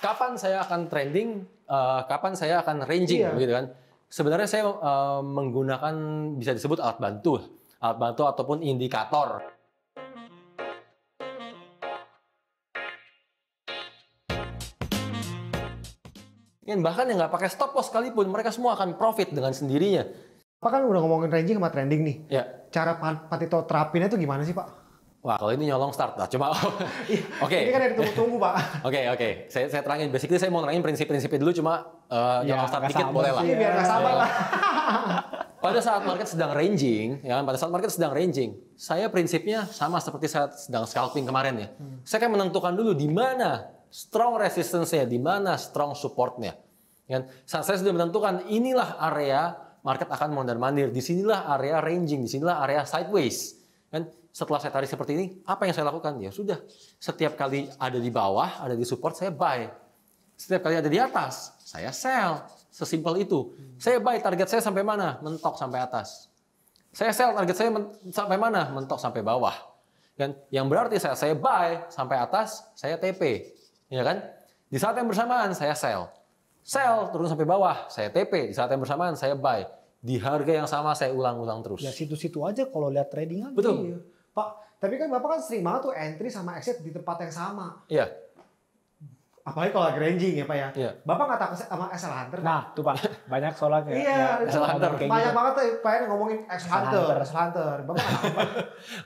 kapan saya akan trending, kapan saya akan ranging, begitu kan? Sebenarnya saya menggunakan bisa disebut alat bantu ataupun indikator. Bahkan yang nggak pakai stop loss sekalipun, mereka semua akan profit dengan sendirinya. Pak kan udah ngomongin ranging sama trending nih. Ya. Cara Pak Tito terapinnya itu gimana sih, Pak? Wah, kalau ini nyolong start lah. Cuma, oke. Ini kan yang ditunggu-tunggu, Pak. Oke. Saya terangin. Basically saya mau terangin prinsip-prinsipnya dulu, cuma nyolong start dikit boleh lah. Biar nggak sabar lah. Pada saat market sedang ranging, ya kan? Pada saat market sedang ranging, saya prinsipnya sama seperti saat sedang scalping kemarin ya. Saya kan menentukan dulu di mana strong resistance-nya, di mana strong support-nya. Ya, saat saya sudah menentukan inilah area market akan mondar-mandir, disinilah area ranging, disinilah area sideways. Kan setelah saya tarik seperti ini, apa yang saya lakukan? Ya sudah, setiap kali ada di bawah, ada di support, saya buy. Setiap kali ada di atas, saya sell. Sesimpel itu. Saya buy, target saya sampai mana? Mentok sampai atas. Saya sell, target saya sampai mana? Mentok sampai bawah. Kan? Yang berarti saya buy sampai atas, saya TP. Ya kan? Di saat yang bersamaan, saya sell. Sell, turun sampai bawah, saya TP. Di saat yang bersamaan, saya buy. Di harga yang sama, saya ulang-ulang terus. Ya situ-situ aja kalau lihat trading aja. Betul. Iya. Pak, tapi kan Bapak kan sering banget tuh entry sama exit di tempat yang sama. Iya. Apalagi kalau lagi ranging ya Pak ya. Iya. Bapak nggak takut sama SL Hunter? Nah, tuh Pak, banyak soalnya kayak. Iya, SL Hunter. Banyak banget tuh Pak yang ngomongin SL Hunter. Bapak nggak takut, Pak?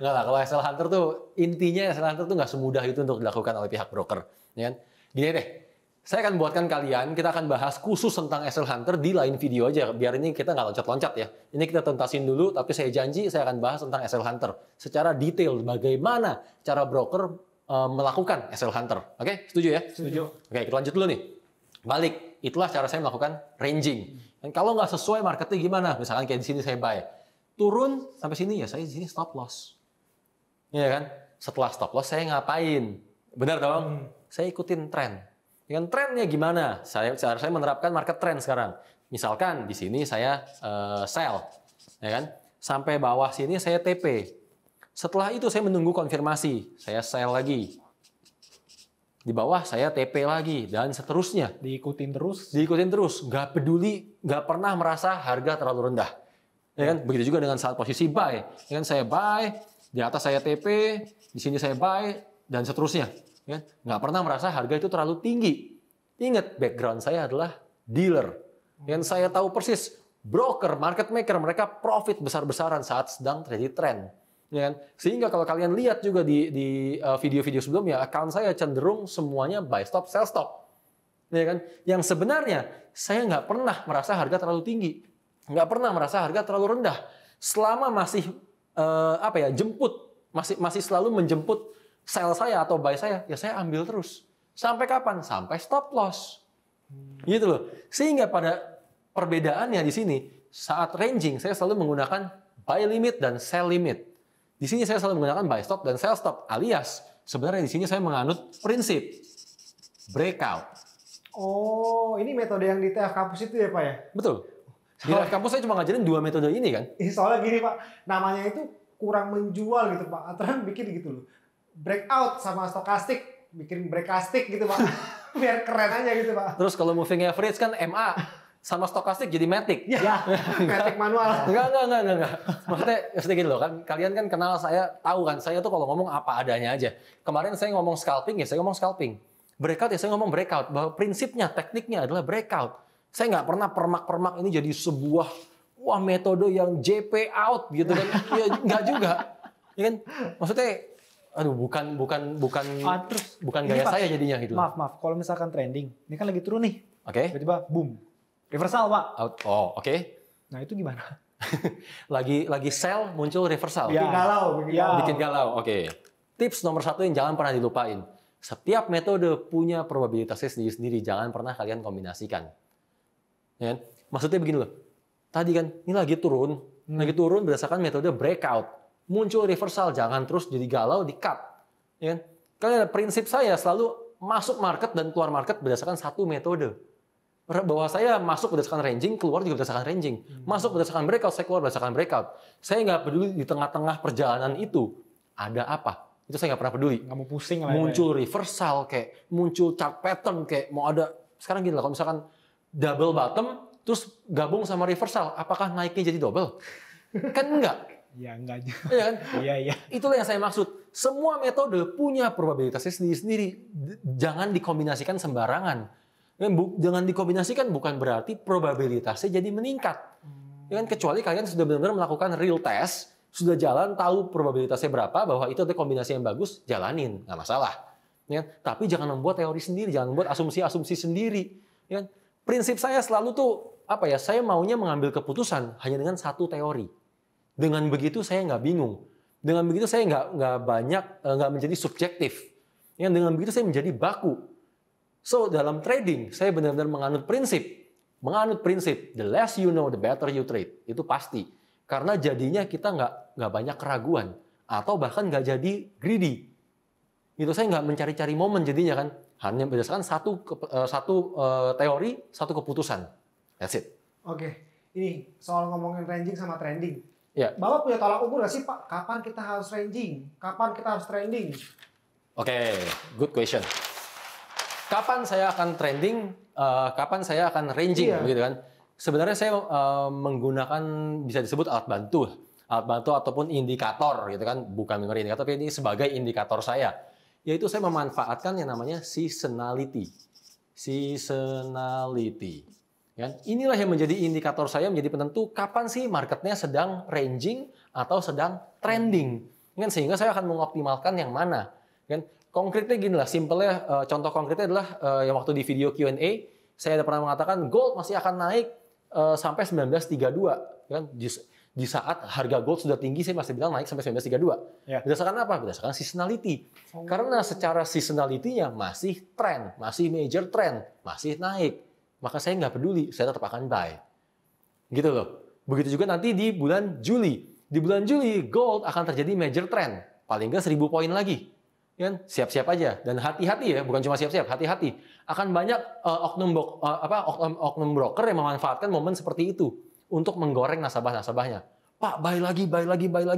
Enggak lah, kalau SL Hunter tuh intinya SL Hunter tuh nggak semudah itu untuk dilakukan oleh pihak broker. Ya kan? Gini deh, saya akan buatkan kalian, kita akan bahas khusus tentang SL Hunter di lain video aja. Biar ini kita nggak loncat-loncat ya. Ini kita tuntasin dulu, tapi saya janji saya akan bahas tentang SL Hunter. Secara detail, bagaimana cara broker melakukan SL Hunter. Oke, setuju ya? Setuju. Oke, kita lanjut dulu nih. Balik, itulah cara saya melakukan ranging. Dan kalau nggak sesuai marketnya gimana? Misalkan kayak di sini saya buy. Turun sampai sini ya saya di sini stop loss. Iya kan? Setelah stop loss saya ngapain? Benar dong? Saya ikutin tren. Dengan trennya gimana? Saya menerapkan market trend sekarang. Misalkan di sini saya sell, ya kan? Sampai bawah sini saya TP. Setelah itu saya menunggu konfirmasi, saya sell lagi. Di bawah saya TP lagi dan seterusnya. Diikutin terus. Diikutin terus, nggak peduli, nggak pernah merasa harga terlalu rendah. Ya kan? Begitu juga dengan saat posisi buy. Ya kan? Saya buy, di atas saya TP, di sini saya buy dan seterusnya. Ya kan? Nggak pernah merasa harga itu terlalu tinggi. Ingat, background saya adalah dealer. Dan saya tahu persis broker, market maker, mereka profit besar-besaran saat sedang terjadi tren. Ya kan? Sehingga kalau kalian lihat juga di video-video sebelumnya, account saya cenderung semuanya buy stop, sell stop. Ya kan? Yang sebenarnya saya nggak pernah merasa harga terlalu tinggi, nggak pernah merasa harga terlalu rendah. Selama masih masih selalu menjemput sell saya atau buy saya, ya saya ambil terus. Sampai kapan? Sampai stop loss. Gitu loh. Sehingga pada perbedaannya di sini, saat ranging saya selalu menggunakan buy limit dan sell limit. Di sini saya selalu menggunakan buy stop dan sell stop, alias sebenarnya di sini saya menganut prinsip breakout. Oh, ini metode yang di TF Kampus itu ya Pak ya? Betul. Di TF Kampus saya cuma ngajarin 2 metode ini kan. Soalnya gini Pak, namanya itu kurang menjual gitu Pak. Aturan bikin gitu loh. Breakout sama stokastik, bikin breakastik gitu Pak. Biar keren aja gitu Pak. Terus kalau moving average kan MA. Sama stokastik jadi matic. Ya, matic manual. Enggak. Maksudnya gini loh, kan kalian kan kenal saya, tahu kan saya tuh kalau ngomong apa adanya aja. Kemarin saya ngomong scalping ya saya ngomong scalping. Breakout ya saya ngomong breakout. Bahwa prinsipnya, tekniknya adalah breakout. Saya nggak pernah permak-permak ini jadi sebuah metode yang JP out gitu kan. Ya nggak juga. Ya kan? Maksudnya aduh bukan gaya saya jadinya gitu. Maaf. Kalau misalkan trending, ini kan lagi turun nih. Oke. Tiba-tiba boom. Reversal, Pak. Oh, oke. Nah, itu gimana? lagi sell muncul reversal. Bikin galau. Bikin galau. Oke. Tips nomor 1 yang jangan pernah dilupain. Setiap metode punya probabilitasnya sendiri-sendiri. Jangan pernah kalian kombinasikan. Ya kan? Maksudnya begini loh. Tadi kan ini lagi turun berdasarkan metode breakout. Muncul reversal, jangan terus jadi galau di cut. Ya kan? Karena prinsip saya selalu masuk market dan keluar market berdasarkan satu metode. Bahwa saya masuk berdasarkan ranging, keluar juga berdasarkan ranging. Masuk berdasarkan breakout, saya keluar berdasarkan breakout. Saya nggak peduli di tengah-tengah perjalanan itu ada apa. Itu saya nggak pernah peduli. Nggak mau pusing lah. Muncul reversal, kayak muncul chart pattern, kayak mau ada, sekarang gini lah, kalau misalkan double bottom, terus gabung sama reversal, apakah naiknya jadi double? Kan enggak. Ya enggak aja. Iya kan? Iya. Itulah yang saya maksud. Semua metode punya probabilitasnya sendiri-sendiri. Jangan dikombinasikan sembarangan. Jangan dikombinasikan bukan berarti probabilitasnya jadi meningkat. Ya kan? Kecuali kalian sudah benar-benar melakukan real test, sudah jalan, tahu probabilitasnya berapa, bahwa itu ada kombinasi yang bagus, jalanin, nggak masalah. Ya kan? Tapi jangan membuat teori sendiri, jangan membuat asumsi-asumsi sendiri. Ya kan? Prinsip saya selalu tuh, saya maunya mengambil keputusan hanya dengan satu teori. Dengan begitu saya nggak bingung. Dengan begitu saya nggak menjadi subjektif. Dengan begitu saya menjadi baku. So dalam trading saya benar-benar menganut prinsip, the less you know the better you trade. Itu pasti. Karena jadinya kita nggak banyak keraguan atau bahkan nggak jadi greedy. Itu saya nggak mencari-cari momen jadinya kan. Hanya berdasarkan satu teori, satu keputusan. That's it. Oke, ini soal ngomongin ranging sama trending. Ya. Bapak punya tolak ukur nggak sih Pak? Kapan kita harus ranging? Kapan kita harus trending? Oke, good question. Kapan saya akan trending? Kapan saya akan ranging? Begitu kan? Sebenarnya saya menggunakan bisa disebut alat bantu ataupun indikator, gitu kan? Bukan memang indikator, tapi ini sebagai indikator saya. Yaitu saya memanfaatkan yang namanya seasonality. Ya, inilah yang menjadi indikator saya, menjadi penentu kapan sih marketnya sedang ranging atau sedang trending. Kan, sehingga saya akan mengoptimalkan yang mana. Kan, konkretnya gini lah, simpelnya contoh konkretnya adalah yang waktu di video Q&A saya ada pernah mengatakan gold masih akan naik sampai 1932. Kan, di saat harga gold sudah tinggi saya masih bilang naik sampai 1932. Ya. Berdasarkan apa? Berdasarkan seasonality. Karena secara seasonality-nya masih trend, masih major trend, masih naik. Maka saya nggak peduli, saya tetap akan buy. Gitu loh. Begitu juga nanti di bulan Juli. Di bulan Juli, gold akan terjadi major trend. Paling nggak 1.000 poin lagi. Ya, siap-siap aja. Dan hati-hati ya, bukan cuma siap-siap, hati-hati. Akan banyak oknum broker yang memanfaatkan momen seperti itu untuk menggoreng nasabah-nasabahnya. Pak, buy lagi,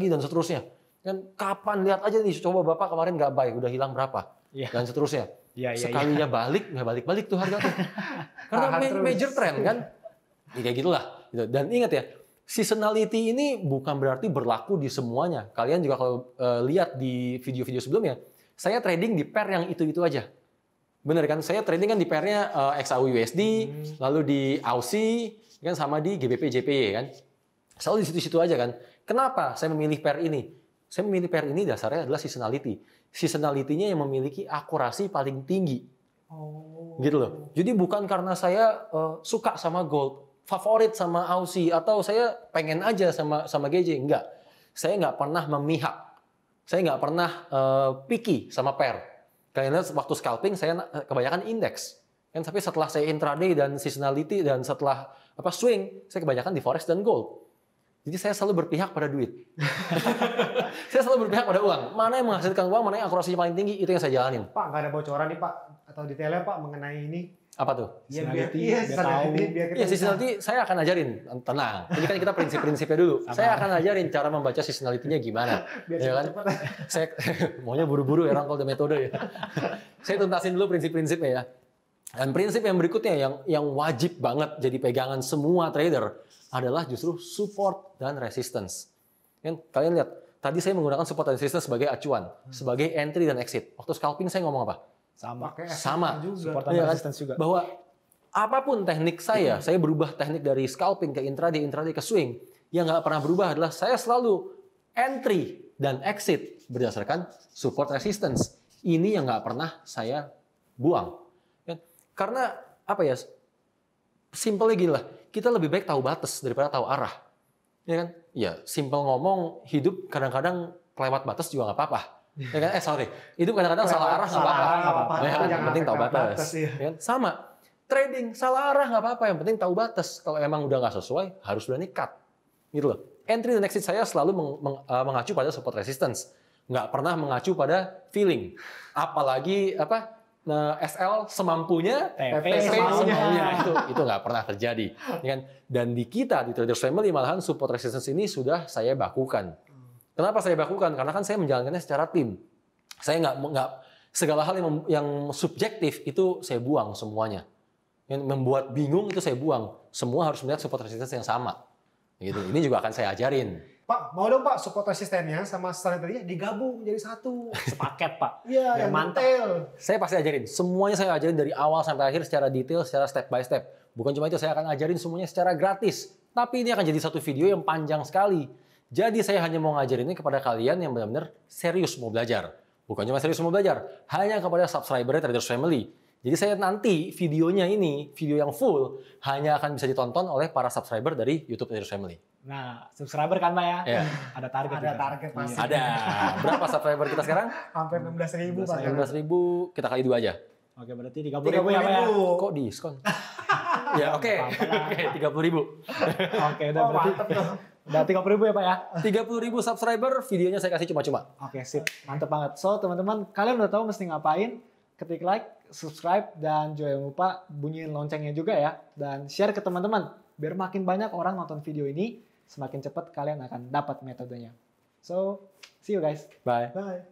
dan seterusnya. Dan kapan, lihat aja nih, coba Bapak kemarin nggak buy, udah hilang berapa. Dan seterusnya. Sekalinya balik, nggak balik-balik tuh harga tuh. Karena major trend kan. Ya, kayak gitulah. Dan ingat ya, seasonality ini bukan berarti berlaku di semuanya. Kalian juga kalau lihat di video-video sebelumnya, saya trading di pair yang itu-itu aja. Bener kan? Saya trading kan di pairnya XAU USD, lalu di AUSI, kan sama di GBP JPY kan. Selalu di situ-situ aja kan. Kenapa saya memilih pair ini? Saya memilih pair ini dasarnya adalah seasonality. Seasonality-nya yang memiliki akurasi paling tinggi. Gitu loh. Jadi bukan karena saya suka sama gold, favorit sama AUSI, atau saya pengen aja sama GJ. Enggak. Saya nggak pernah memihak. Saya nggak pernah picky sama pair. Karena waktu scalping saya kebanyakan indeks. Kan, tapi setelah saya intraday dan seasonality dan setelah swing, saya kebanyakan di forex dan gold. Jadi saya selalu berpihak pada duit. Saya selalu berpihak pada uang. Mana yang menghasilkan uang, mana yang akurasinya paling tinggi, itu yang saya jalanin. Pak, nggak ada bocoran nih Pak, atau detailnya Pak mengenai ini? Apa tuh? Ya, biar seasonality saya akan ajarin. Tenang. Ini kan kita prinsip-prinsipnya dulu. Saya akan ajarin cara membaca seasonality-nya gimana. Ya kan? Saya maunya buru-buru ya, rangkul metode ya. Saya tuntasin dulu prinsip-prinsipnya ya. Dan prinsip yang berikutnya yang wajib banget jadi pegangan semua trader adalah justru support dan resistance. Kan kalian lihat, tadi saya menggunakan support dan resistance sebagai acuan, sebagai entry dan exit. Waktu scalping saya ngomong apa? Sama. Support dan resistance juga. Bahwa apapun teknik saya berubah teknik dari scalping ke intraday ke swing. Yang nggak pernah berubah adalah saya selalu entry dan exit berdasarkan support resistance. Ini yang nggak pernah saya buang. Karena simpelnya gini lah, kita lebih baik tahu batas daripada tahu arah. Ya kan? Ya, simpel ngomong, hidup kadang-kadang kelewat batas juga nggak apa-apa. Ya kan? Hidup kadang-kadang salah arah nggak apa-apa. Ya kan? Yang penting tahu batas. Ya kan? Sama, trading salah arah nggak apa-apa, yang penting tahu batas. Kalau emang udah nggak sesuai, harus berani cut. Gitu loh. Entry dan exit saya selalu mengacu pada support resistance. Nggak pernah mengacu pada feeling. Apalagi SL semampunya, TP semampunya, itu nggak pernah terjadi. Ya kan? Dan di kita, di Traders Family, malahan support resistance ini sudah saya bakukan. Kenapa saya bakukan? Karena kan saya menjalankannya secara tim. Saya nggak segala hal yang subjektif itu saya buang semuanya. Yang membuat bingung itu saya buang. Semua harus melihat support resistance yang sama. Gitu. Ini juga akan saya ajarin. Pak, mau dong Pak support resistennya sama stand tadi digabung jadi satu. Sepaket, Pak. Iya, yang mantap. detail. Saya pasti ajarin. Semuanya saya ajarin dari awal sampai akhir secara detail, secara step by step. Bukan cuma itu, saya akan ajarin semuanya secara gratis. Tapi ini akan jadi satu video yang panjang sekali. Jadi saya hanya mau ngajarin ini kepada kalian yang benar-benar serius mau belajar. Bukan cuma serius mau belajar, hanya kepada subscriber Traders Family. Jadi saya nanti videonya ini, video yang full, hanya akan bisa ditonton oleh para subscriber dari YouTube Traders Family. Nah, subscriber kan Pak ya? Iya. Ada target. Ada juga. target pasti. Ada. Berapa subscriber kita sekarang? Hampir 16.000 Pak. 16.000, kita kali 2 aja. Oke, berarti 30.000 ya Pak ya? Kok diskon? Ya oke, oke 30.000. Oke, udah Oh, berarti. mantep tuh. Udah 30.000 ya Pak ya? 30.000 subscriber, videonya saya kasih cuma-cuma. Oke, sip. Mantap banget. So, teman-teman, kalian udah tahu mesti ngapain. Ketik like, subscribe, dan jangan lupa bunyiin loncengnya juga ya. Dan share ke teman-teman. Biar makin banyak orang nonton video ini, semakin cepat kalian akan dapat metodenya. So, see you guys. Bye. Bye.